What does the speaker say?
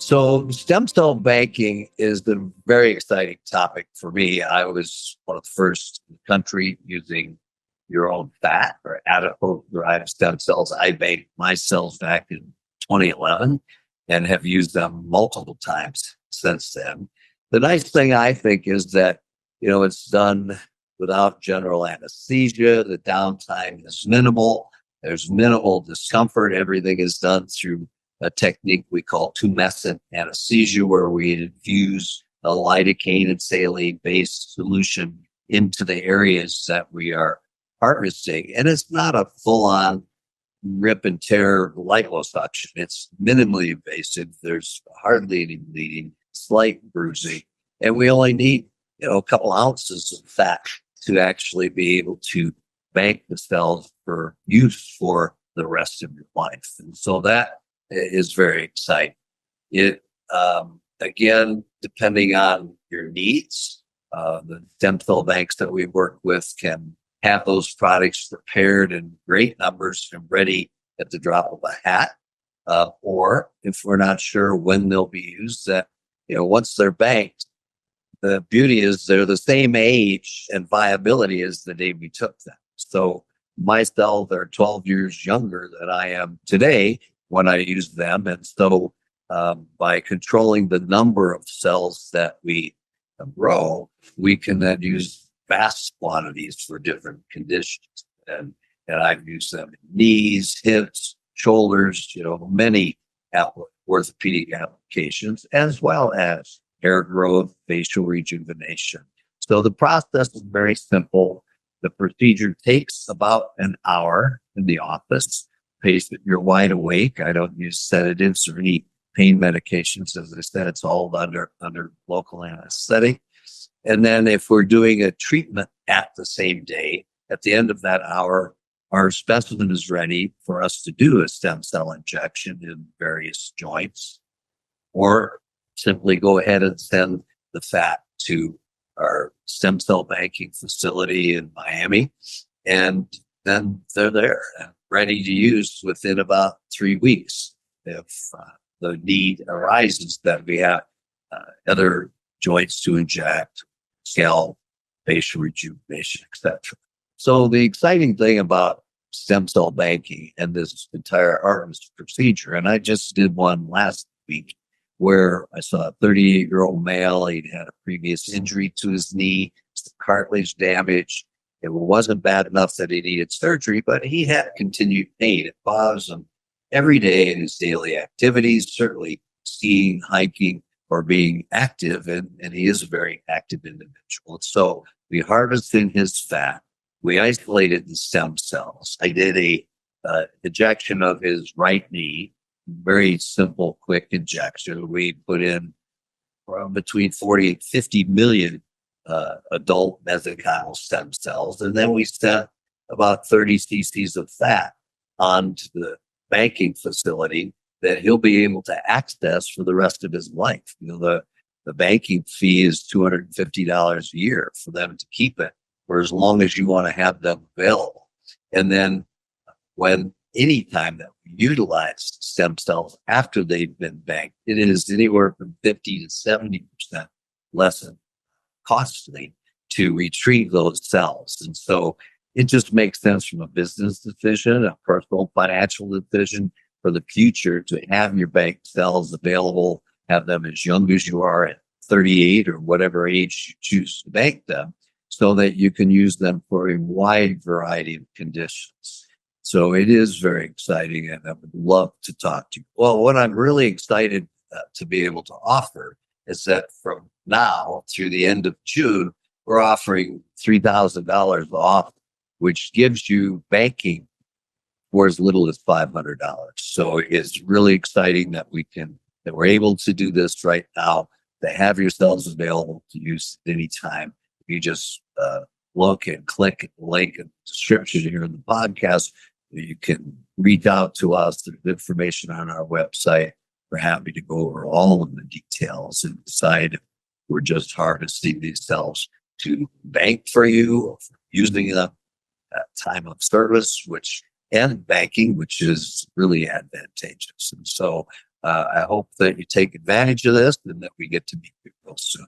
So stem cell banking is a very exciting topic for me. I was one of the first in the country using your own fat or adipose-derived stem cells. I banked my cells back in 2011 and have used them multiple times since then. The nice thing I think is that, it's done without general anesthesia. The downtime is minimal. There's minimal discomfort. Everything is done through a technique we call tumescent anesthesia, where we infuse a lidocaine and saline-based solution into the areas that we are harvesting. And it's not a full-on rip and tear liposuction. It's minimally invasive. There's hardly any bleeding, slight bruising. And we only need, a couple ounces of fat to actually be able to bank the cells for use for the rest of your life. And so that is very exciting. It, again, depending on your needs, the stem cell banks that we work with can have those products prepared in great numbers and ready at the drop of a hat. Or if we're not sure when they'll be used, that, once they're banked, the beauty is they're the same age and viability as the day we took them. So my cells are 12 years younger than I am today when I use them. And so by controlling the number of cells that we grow, we can then use vast quantities for different conditions. And I've used them in knees, hips, shoulders, many orthopedic applications, as well as hair growth, facial rejuvenation. So the process is very simple. The procedure takes about an hour in the office. Patient, you're wide awake. I don't use sedatives or any pain medications. As I said, it's all under local anesthetic. And then if we're doing a treatment at the same day, at the end of that hour, our specimen is ready for us to do a stem cell injection in various joints, or simply go ahead and send the fat to our stem cell banking facility in Miami. And then they're there and ready to use within about 3 weeks. If the need arises that we have other joints to inject, scalp, facial rejuvenation, etc. So the exciting thing about stem cell banking and this entire ARTMS procedure, and I just did one last week where I saw a 38-year-old male. He'd had a previous injury to his knee, some cartilage damage. It wasn't bad enough that he needed surgery, but he had continued pain. It bothers him every day in his daily activities, certainly skiing, hiking, or being active. And he is a very active individual. So we harvested his fat. We isolated the stem cells. I did a injection of his right knee, very simple, quick injection. We put in between 40 and 50 million adult mesenchymal stem cells. And then we sent about 30 cc's of fat onto the banking facility that he'll be able to access for the rest of his life. The banking fee is $250 a year for them to keep it for as long as you want to have them available. And then any time that we utilize stem cells after they've been banked, it is anywhere from 50 to 70% less costly to retrieve those cells. And so it just makes sense from a business decision, a personal financial decision for the future to have your bank cells available, have them as young as you are at 38 or whatever age you choose to bank them, so that you can use them for a wide variety of conditions. So it is very exciting, and I would love to talk to you. Well, what I'm really excited to be able to offer is that from now through the end of June, we're offering $3,000 off, which gives you banking for as little as $500. So it's really exciting that we're able to do this right now, to have yourselves available to use at any time. You just look and click the link in the description here in the podcast. You can reach out to us. There's information on our website. We're happy to go over all of the details and decide if we're just harvesting these cells to bank for you, or for using them at time of service, and banking, which is really advantageous. And so I hope that you take advantage of this and that we get to meet you real soon.